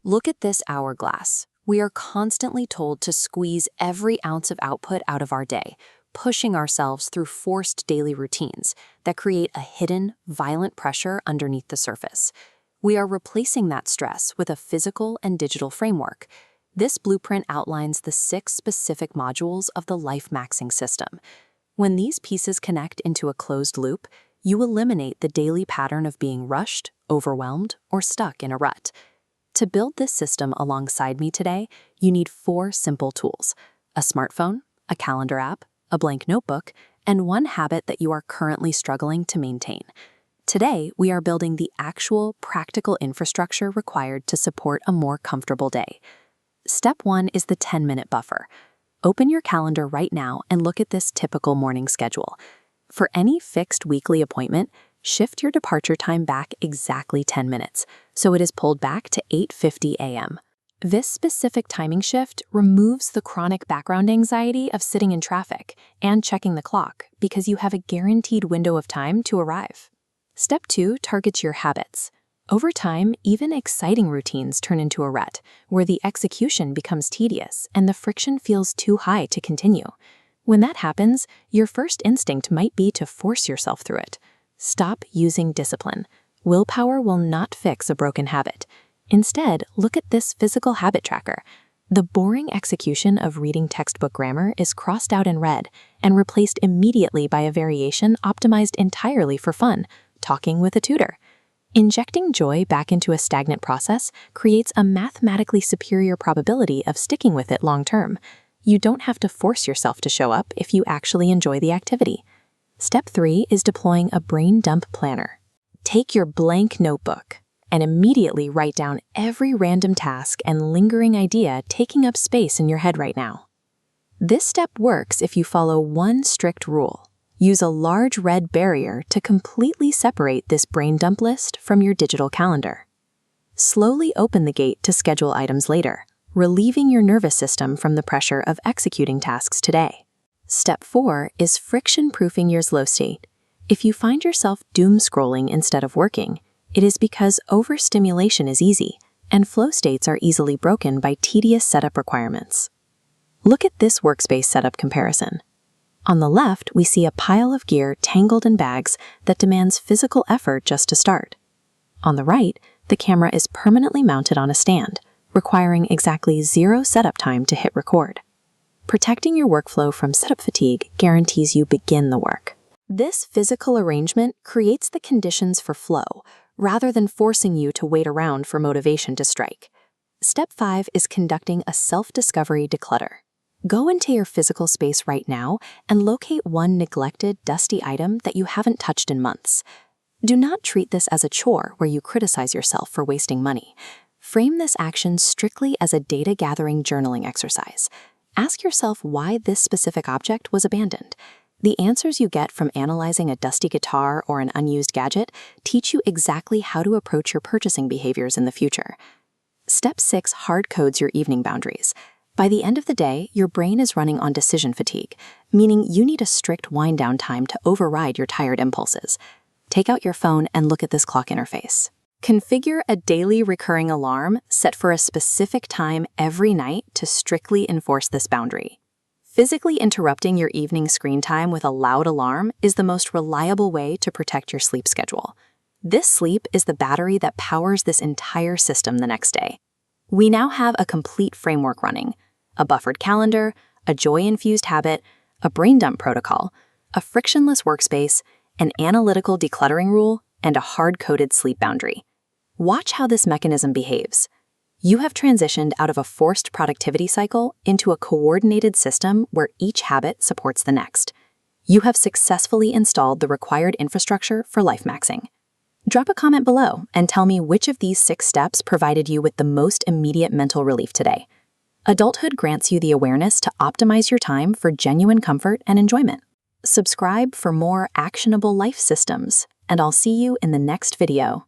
Look at this hourglass. We are constantly told to squeeze every ounce of output out of our day, pushing ourselves through forced daily routines that create a hidden, violent pressure underneath the surface. We are replacing that stress with a physical and digital framework. This blueprint outlines the 6 specific modules of the life maxing system. When these pieces connect into a closed loop, you eliminate the daily pattern of being rushed, overwhelmed, or stuck in a rut. To build this system alongside me today, you need 4 simple tools: a smartphone, a calendar app, a blank notebook, and one habit that you are currently struggling to maintain. Today, we are building the actual, practical infrastructure required to support a more comfortable day. Step 1 is the 10-minute buffer. Open your calendar right now and look at this typical morning schedule. For any fixed weekly appointment, shift your departure time back exactly 10 minutes, so it is pulled back to 8:50 a.m. This specific timing shift removes the chronic background anxiety of sitting in traffic and checking the clock because you have a guaranteed window of time to arrive. Step 2 targets your habits. Over time, even exciting routines turn into a rut, where the execution becomes tedious and the friction feels too high to continue. When that happens, your first instinct might be to force yourself through it. Stop using discipline. Willpower will not fix a broken habit. Instead, look at this physical habit tracker. The boring execution of reading textbook grammar is crossed out in red and replaced immediately by a variation optimized entirely for fun, talking with a tutor. Injecting joy back into a stagnant process creates a mathematically superior probability of sticking with it long term. You don't have to force yourself to show up if you actually enjoy the activity. Step 3 is deploying a brain dump planner. Take your blank notebook and immediately write down every random task and lingering idea taking up space in your head right now. This step works if you follow one strict rule. Use a large red barrier to completely separate this brain dump list from your digital calendar. Slowly open the gate to schedule items later, relieving your nervous system from the pressure of executing tasks today. Step 4 is friction-proofing your slow state. If you find yourself doom scrolling instead of working, it is because overstimulation is easy, and flow states are easily broken by tedious setup requirements. Look at this workspace setup comparison. On the left, we see a pile of gear tangled in bags that demands physical effort just to start. On the right, the camera is permanently mounted on a stand, requiring exactly 0 setup time to hit record. Protecting your workflow from setup fatigue guarantees you begin the work. This physical arrangement creates the conditions for flow, rather than forcing you to wait around for motivation to strike. Step 5 is conducting a self-discovery declutter. Go into your physical space right now and locate one neglected, dusty item that you haven't touched in months. Do not treat this as a chore where you criticize yourself for wasting money. Frame this action strictly as a data-gathering journaling exercise. Ask yourself why this specific object was abandoned. The answers you get from analyzing a dusty guitar or an unused gadget teach you exactly how to approach your purchasing behaviors in the future. Step 6 hard codes your evening boundaries. By the end of the day, your brain is running on decision fatigue, meaning you need a strict wind-down time to override your tired impulses. Take out your phone and look at this clock interface. Configure a daily recurring alarm set for a specific time every night to strictly enforce this boundary. Physically interrupting your evening screen time with a loud alarm is the most reliable way to protect your sleep schedule. This sleep is the battery that powers this entire system the next day. We now have a complete framework running: a buffered calendar, a joy-infused habit, a brain dump protocol, a frictionless workspace, an analytical decluttering rule, and a hard-coded sleep boundary. Watch how this mechanism behaves. You have transitioned out of a forced productivity cycle into a coordinated system where each habit supports the next. You have successfully installed the required infrastructure for life maxing. Drop a comment below and tell me which of these 6 steps provided you with the most immediate mental relief today. Adulthood grants you the awareness to optimize your time for genuine comfort and enjoyment. Subscribe for more actionable life systems, and I'll see you in the next video.